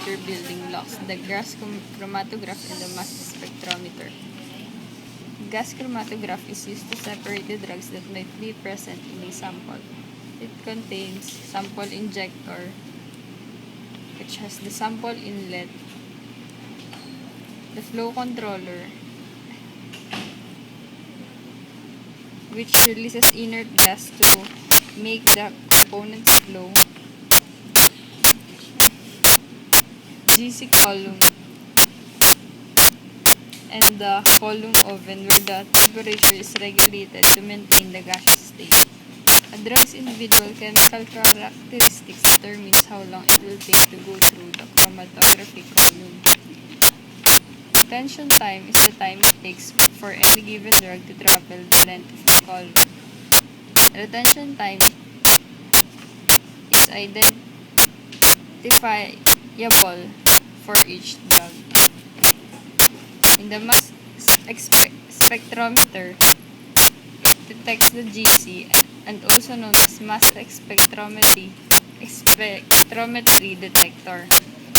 computer building blocks, the gas chromatograph and the mass spectrometer. Gas chromatograph is used to separate the drugs that might be present in a sample. It contains sample injector, which has the sample inlet, the flow controller, which releases inert gas to make the components flow, GC column, and the column oven where the temperature is regulated to maintain the gaseous state. A drug's individual chemical characteristics determines how long it will take to go through the chromatography column. Retention time is the time it takes for any given drug to travel the length of the column. Retention time is identifiable for each drug. In the mass spectrometer, it detects the GC and also known as mass spectrometry detector.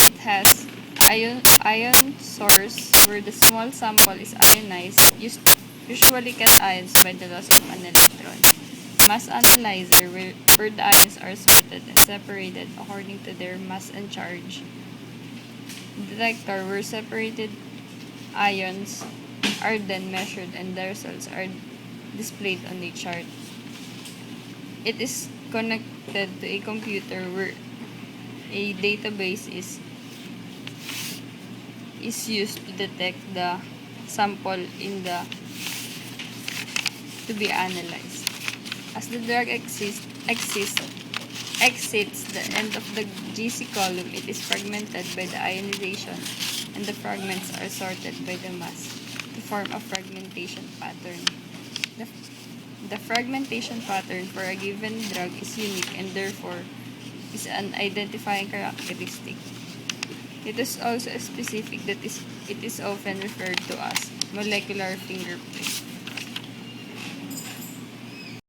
It has ion source where the small sample is ionized, usually cations by the loss of an electron. Mass analyzer where the ions are sorted and separated according to their mass and charge. Detector where separated ions are then measured and the results are displayed on a chart. It is connected to a computer where a database is used to detect the sample to be analyzed. As the drug exits the end of the GC column, it is fragmented by the ionization and the fragments are sorted by the mass to form a fragmentation pattern. The fragmentation pattern for a given drug is unique and therefore is an identifying characteristic. It is also specific that it is often referred to as molecular fingerprint.